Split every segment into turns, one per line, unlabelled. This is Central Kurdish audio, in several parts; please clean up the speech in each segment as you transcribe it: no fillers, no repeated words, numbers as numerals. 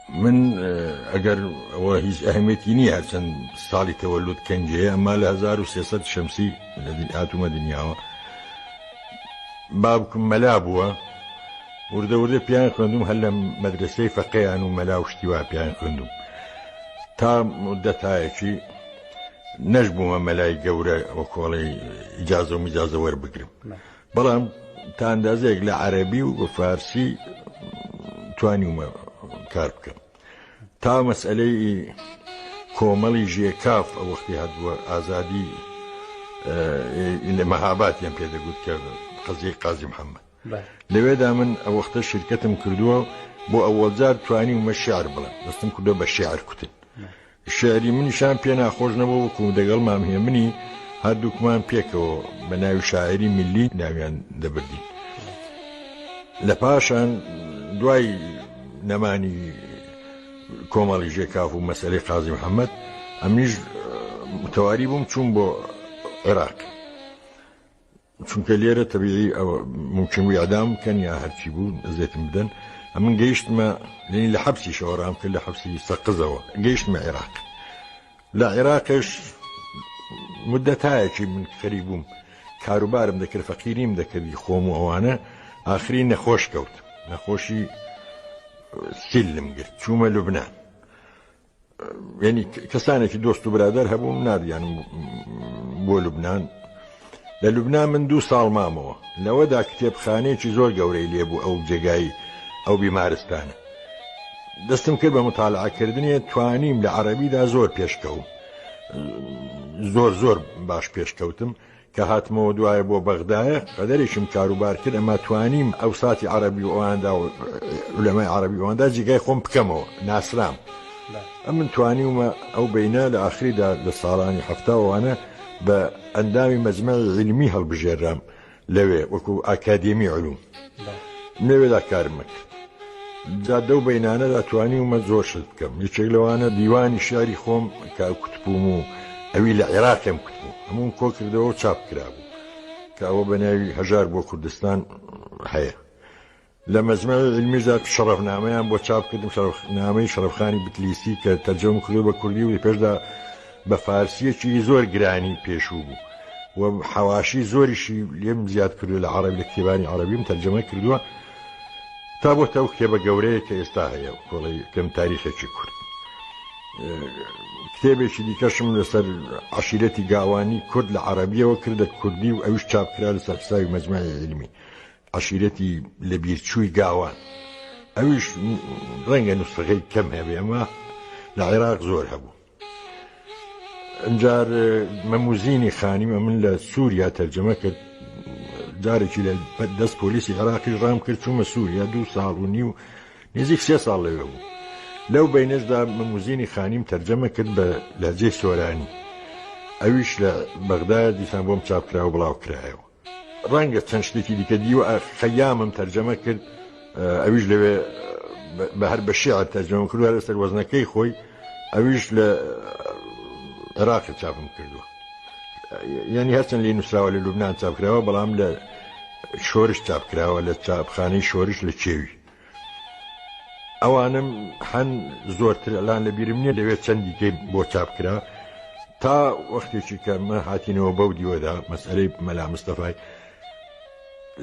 من ئەگەر ئەوە هیچ ئەهمیەتی نییە هەرچەند ساڵی تەوەلود کەنجەیە، ئەمما لە 1300 شەمسی هاتوومە دنیاوە. بابکم مەلا بووە، وردە وردە پیان خوێندوم، هەر لە مەدرسەی فەقەیان و مەلا و شتی وا پیان خوێندوم، تا مدەتایەکی نەشبوومە مەلای گەورە وە کۆڵی ئیجازە و میجازە وەربگرم، بەڵام تا ئەندازەیەک لە عەرەبی و فارسی توانیومە کار بکەم. تا مەسئلەی کۆمەڵی ژێکاف ئەو وەختی هاتبووە ئازادی لە مەهاباتیان پێدەگوت کە قەزیەی قازی محەممەد، لەوێدا من ئەو وەختە شرکەتم کردووە بۆ ئەوەڵ جار توانیومە شیعر بڵێم، دەستم کردووە بە شیعر کوتن. شعری منیشان پێ ناخۆش نەبوو، وەکو دەگەڵ مامهێ منی هەردووکمان پێکەوە بە ناوی شاعری میلی ناویان دەبردین. لە پاشان دوای نەمانی کۆمەڵی ژێکاف و مەسئلەی قازی محەممەد ئەمنیش متەواری بووم چوون بۆ عێراق، چونکە لێرە تەبیعی ئەوە ممکن بوو ئەعدام بکەن یا هەرچی بوو ئەزێتم بدەن. ئەمن گەیشتمە لە حەبسی شەوەڕام کرد، لە حەبسی سەقزەوە گەیشتمە عێراق. لە عێراقش مدەتایەکی من خەری بووم، کاروبارم دەکرد، فەقیریم دەکردی خۆم و ئەوانە. ئاخری نەخۆش کەوت، نەخۆشی سیلم گرت، چوومە لوبنان. یعنی کەسانێکی دۆست و برادەر هەبووم نادیانم بۆ لوبنان. لە لوبنان من 2 ساڵ مامەوە، لەوەدا کتێبخانەیەکی زۆر گەورەی لێبوو ئەو جێگای ئەو بیمارستانە. دەستم کرد بە متالعەکردنیە، توانیم لە عەرەبیدا زۆر پێشکەوم، زۆر باش پێشکەوتم کە هاتمەوە دوایە بۆ بەغدایە قەدەرێکم کاروبار کرد، ئەمە توانیم ئەو ساتی عەرەبی و ئەواندا و عولەمای عەرەبی ئەواندا جێگای خۆم بکەمەوە، ناسرام. ئەمن توانیومە ئەو بینە لە ئاخریدا لە ساڵانی هەفتاوانە بە ئەندامی مەجمەعی علمی هەڵبژێرام لەوێ وەکو ئاکادێمی علوم، لەوێدا کارم کرد. جادە و بەینانەدا توانیومە زۆر شت بکەم. یەکێک لەوانە دیوانی شاری خۆم کە کوتبووم و ئەوی لە عێراقم کوتبوو، هەموون کۆ کردەوە و چاپ کرابوو کە ئەوە بە ناوی هەژار بۆ کوردستان هەیە. لە مەجمەعی علمیدا شەرەفنامەیان بۆ چاپ کردم، شەرەفنامەی شەرەفخانی بتلیسی کە تەرجەمە کردو بە کوردی و پێشدا بە فارسیەکی زۆر گرانی پێشوو بوو و حەواشی زۆریشی لێم زیاد کردو لە عەرەبی، لە کتێبانی عەرەبیم تەرجەمە کردووە تا بۆ تەو کتێبە گەورەیە کە ئێستا هەیە، کۆڵی کەم تاریخێکی کورد. کتێبێکی دیکەشم لەسەر عەشیرەتی گاوانی کورد لە عەرەبیەوە کردە کوردی و ئەویش چاپکرا لەسەر حسابی مەجمەعی علمی عەشیرەتی لە بیرچووی گاوان. ئەویش ڕەنگە نوسخەی کەم هەبێ، ئەمە لە عێراق زۆر هەبوو. ئەمجار مەموزینی خانیمە من لە سووریا تەرجەمە کرد، جارێکی لە دەست پۆلیسی عێراقیش ڕام کرد چوومە سووریا 2 ساڵ و نیو، نزیک 3 ساڵ لەوێ بوو. لەو بەینەشدا مەموزینی خانیم تەرجەمە کرد بە لەهجەی سۆرانی، ئەویش لە بەغداد دیسان بۆم چاپکرا و بڵاو کرایەوە. ڕەنگە چەند شتێکی دیکە دیوە خەیامم تەرجەمە کرد، ئەویش لەوێ بە هەر بە شیعر تەرجەمە کردووە لەسەر وەزنەکەی خۆی، ئەویش لە عێراقی چاپم کردووە. یعنی هەرچەند لێ نووسراوە لە لوبنان چاپکراوە، بەڵام لە شۆرش چاپکراوە لە چاپخانەی شۆرش لە چێوی. ئەوانم هەن زۆرتر ئەلان لە بیرم نییە، لەوێت چەندیکەی بۆ چاپکرا تا وەختێکی کە مە هاتینەوە بەو دیوەدا مەسئلەی مەلا مستەفای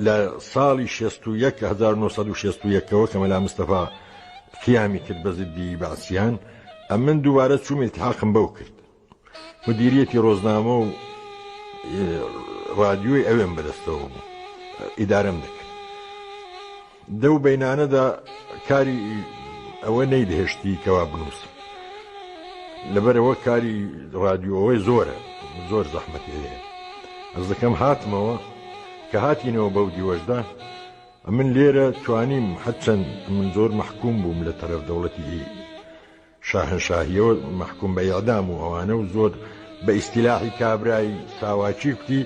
لە ساڵی 1961ەوە کە مەلا مستەفا قیامی کرد بە زدی بەعسیان، ئەمن دووبارە چووم ئیلتحاقم بەو کرد. مدیریەتی ڕۆژنامە و رادیۆی ئەوێم بەدەستەوە بوو، ئیدارەم دەکرد. دەو بەینانەدا کاری ئەوە نەیدەهێشتی کەوا بنووسم، لەبەرەوە کاری رادیۆەوەی زۆرە، زۆر زەحمەتی هەیە. ئەس دەکەم هاتمەوە کە هاتینەوە بەو دیوەشدا، من لێرە توانیم هەرچەند من زۆر مەحکوم بووم لە تەرەف دەوڵەتی شاهنشاهیەوە، مەحکوم بە ئیعدام و ئەوانە، و زۆر بە ئیستیلاحی کابرای ساواکی کوتی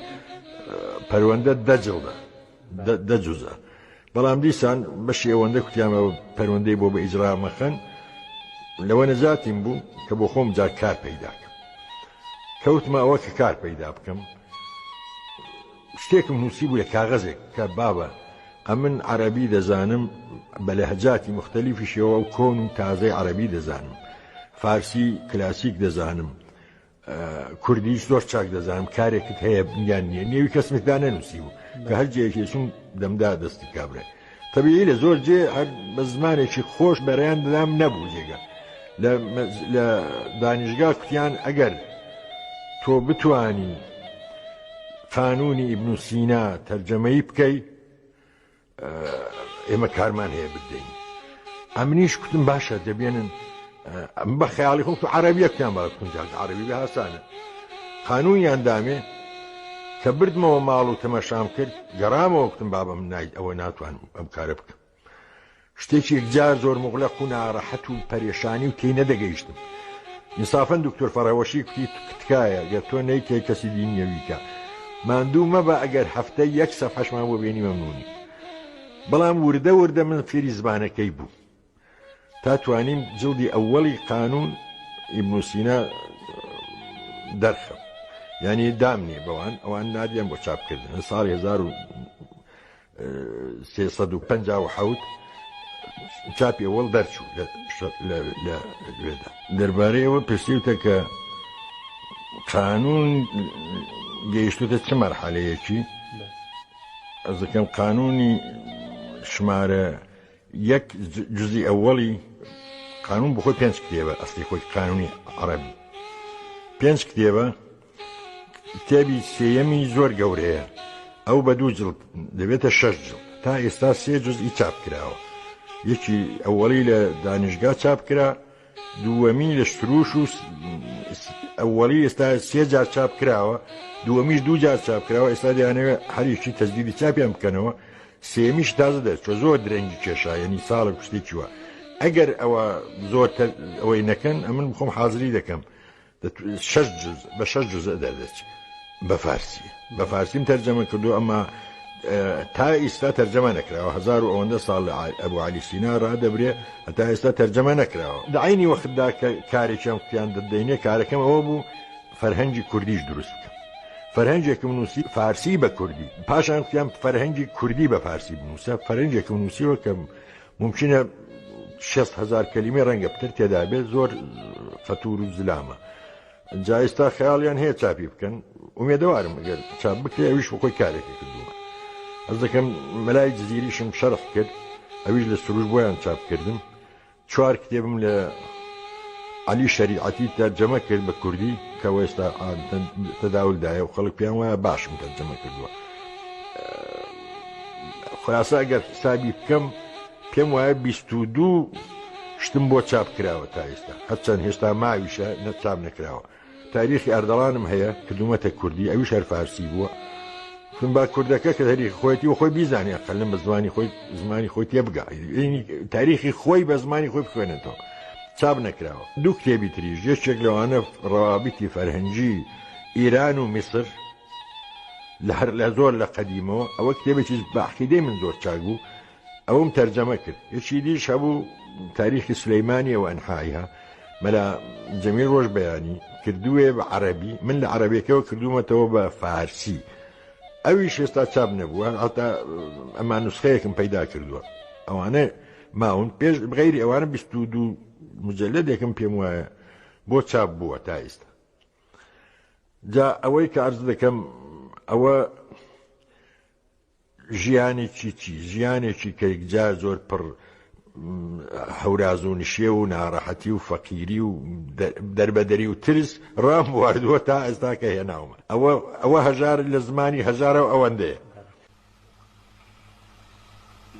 پەروەندە دەجوزە، بەڵام دیسان بەشی ئەوەندە کوتیامە پەروەندەی بۆ بە ئیجرا مەخەن. لەوە نەجاتیم بوو کە بۆ خۆم جا کار پەیداکەم. کەوتمە ئەوە کە کار پەیدا بکەم، شتێکم نووسی بوو لە کاغەزێک کە بابە ئەمن عەرەبی دەزانم بە لەهجاتی مختەلیفیشەوە و کۆن و تازەی عەرەبی دەزانم، فارسی کلاسیک دەزانم، کوردیش زۆر چاک دەزانم، کارێکت هەیە یان نییە نێوی کەسمێکدا نەنووسیوە کە هەر جێکێچون دەمدا دەستی کابرێ تەبیعی لە زۆر جێ بە زمانێکی خۆش بەڕێیان دەدام نەبوو جێگە لە دانیشگا کوتیان ئەگەر تۆ بتوانی قانونی ئیبن سینا تەرجەمەی بکەی ئێمە کارمان هەیە بدەین. ئەمنیش کوتم باشە دەبێنن بە خەیاڵی خۆم تو عەرەبیەکتیان باە بکەن جاکە عەرەبی بە هاسانە. قانونیان دامێ کە بردمەوە ماڵ و تەمەشام کرد گەڕامەوە وتم بابە من ئەوە ناتوانم ئەم کارە بکەم. شتێکی یەکجار زۆر مغلق و ناڕەحەت و پەرێشانی و تێی نەدەگەیشتم. ئینسافەن دکتۆر فەڕەوەشی کوتی تکایە گەر تۆ نەیکەی کەسی دینیەویکە ماندوو مەبە ئەگەر هەفتەی یەک سەفحەشمان بۆ بێنی مەمنونی. بەڵام وردە وردە من فێری زبانەکەی بوو تا توانیم جڵدی ئەوەڵی قانون ئیبن سینا دەرخەم، یعنی دامنێ بەوان ئەوان نادیان بۆ چاپکردن ساڵی 1357 چاپی ئەوەڵ دەرچوو لێدا. دەربارەی ئەوە پرسیوتە کە قانون گەیشتوتە چه مەرحەلەیەکی. ئەز دەکەم قانونی شمارە یەک جزئی ئەوەڵی قانون بۆ خۆی 5 کتێبە ئەسلی خۆی قانونی عەرەبی 5 کتێبە. کتێبی سێیەمی زۆر گەورەیە ئەو بە 2 جڵد دەبێتە 6 جڵد تا ئێستا 3 جزئی چاپ کراوە. یەکی ئەوەڵی لە دانیشگا چاپ کرا، دووەمی لە سروش و ئەوەڵی ئێستا 3 جار چاپ کراوە، دووەمیش 2 جار چاپ کراوە، ئێستا دەیانەوێت هەریکی تەجدیدی چاپیان بکەنەوە، سێمیش تازە دەچوە زۆر درەنگی کێشا یعنی ساڵە شتێکی وە. ئەگەر ئەوە زۆر ئەوەی نەکەن ئەمن بخۆم حازری دەکەم بە 6 جزء دەردەچێت بە فارسی. بە فارسیم تەرجەمە کردو ئەمە تا ئێستا تەرجەمە نەکراوە 1000 و ئەوەندە ساڵ ئەبوو عەلی سینا ڕادەبرێ هەتا ئێستا تەرجەمە نەکراوە. دعینی وەختدا کە کارێکیان قوتیان دەدەینێ کارەکەم ئەوە بوو فەرهەنگی کوردیش دروست بکەم، فەرهەنگێکم نووسی فارسی بە کوردی، پاشان قوتیان فەرهەنگی کوردی بە فارسی بنووسە، فەرهەنگێکم نووسیوە کە ممکنە 6,000 کەلیمە ڕەنگە پتر تێدا بێت، زۆر فەتور و زلامە. جا ئێستا خەیاڵیان هەیە چاپی بکەن، ئومێدەوارم ئەگەر چاپ بکرێ ئەویش بۆ خۆی کارێکی کردووە. ئەز دەکەم مەلای جزیریشم شەرح کرد، ئەویش لە سروش بۆیان چاپ کردم. 4 کتێبم لە عەلی شەریعەتی تەرجەمە کرد بە کوردی کە ئێستا تەداولدایە و خەڵک پێیان وایە باشم تەرجەمە کردووە. خولاسە ئەگەر حسابی بکەم پێم وایە 22 شتم بۆ چاپ کراوە تا ئێستا، هەرچەند هێشتا ماویشە چاپ نەکراوە. تاریخی ئەردەڵانم هەیە کردومەتە کوردی، ئەویش هەر فارسی بووە. با کوردەکە کە تاریخی خۆیەتی و خۆی بیزانێ قەلم بە زمانی خۆی تێبگا، تاریخی خۆی بە زمانی خۆی بخوێنێتەوە، چاپ نەکراوە. 2 کتێبی تریش، یەکێک لەوانە ڕەوابیتی فەرهەنگی ئیران و میسر لە زۆر لە قەدیمەوە، ئەوە کتێبێکی بە عەقیدەی من زۆر چاک بوو، ئەوم تەرجەمە کرد. یەکی دیش هەبوو تاریخی سلەیمانی و ئەنحایها مەلا جەمیل ڕۆژ بەیانی کردووێ بە عەرەبی، من لە عەرەبیەکەوە کردومەتەوە بە فارسی، ئەویش هێستا چاپ نەبووە، هەتا ئەمان نوسخەیەکم پەیدا کردووە. ئەوانە ماون پێش بغەیری ئەوانە 22 مجەلەدێکم پێم وایە بۆ چاپ بووە تا ئێستا. جا ئەوەی کە عەرز دەکەم ئەوە ژیانێکی کە یەکجار زۆر پڕ هەوراز و نشێ و ناڕەحەتی و فەقیری و دەربەدەری و ترس ڕام واردووە تا ئێستا کە هێناومە. ئەوە هەژار لە زمانی هەژارە و ئەوەندەیە.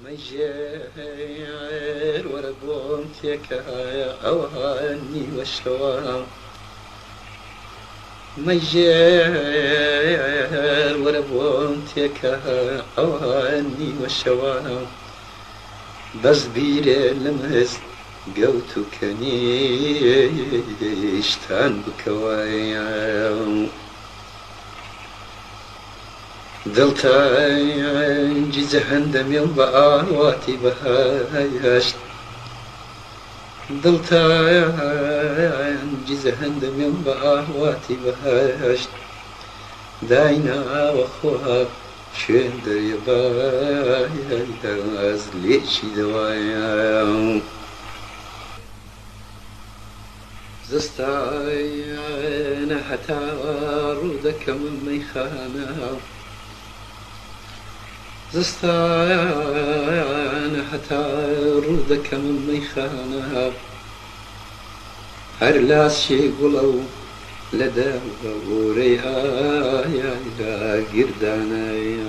مەژێر وەرە بۆم تێکایە ئەوانی وەشەوە، مەژێر وەرە بۆم تێکایە ئەوانی وەشەوە، بەس بیرێ لەم هەست گەوت و کەنیشتان بکەوایە، دڵتانجی جەهەندەمێم بە ئاواتی بەهاشت، دڵتانجی جەهەندەمێم بە ئاواتی بەهاشت، دایناوە خۆها شوێن دەریێباز لێکی دەوایە زستانە هەتا ڕوو دەکەم مەیخانە زستانە هەتا ڕوو دەکەم مەیخانە هەر لاسێ گوڵە و لە دەورەی ئایا گردانەیە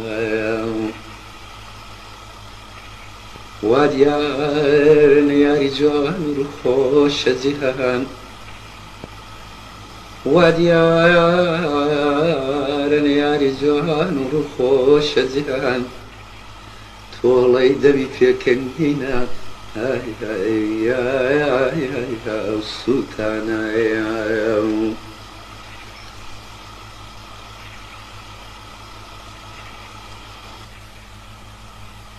وا دیارن یاری جوان و خۆشە جیهان وا دیارن یاری جوان و خۆشە جیهان تۆڵەی دەمی پێکەنینە سووتانەیە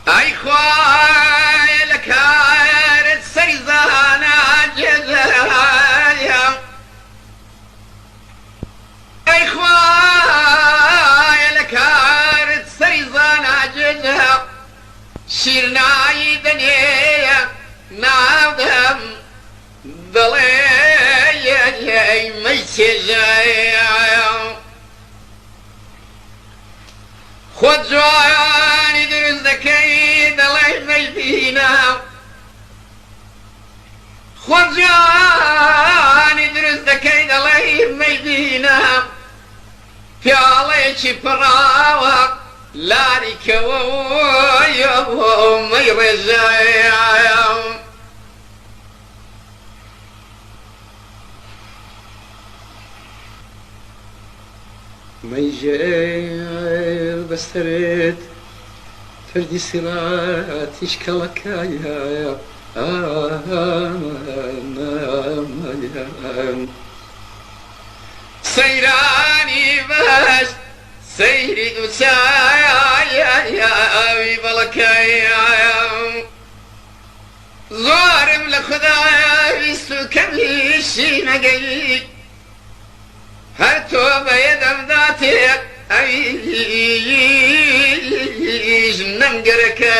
ئای خوای لە کارت سەریزانە جێدایە ئەی خوای لە کارت سەریزانە جێدە شیرنایی دەنێیە ناودەم دەڵێ مەی چێژایە خۆت جوانی دروست دەکەی دەڵێ مەیبینە خۆت جوانی دروست دەکەی دەڵێ مەیبینە پیاڵێکی پڕاوە لاریکەوە مەی ڕێژایە مەیژێر بەستەرێت فردی سیڵاتیش کەڵەکایە سەیرانی باش سەیری دووچایەوی بەڵەکایە زۆرم لە خودایە ویست و کەمیشی نەگەی هەر تۆ بەیەدەم داتێ ئەویش نەمگەرەکە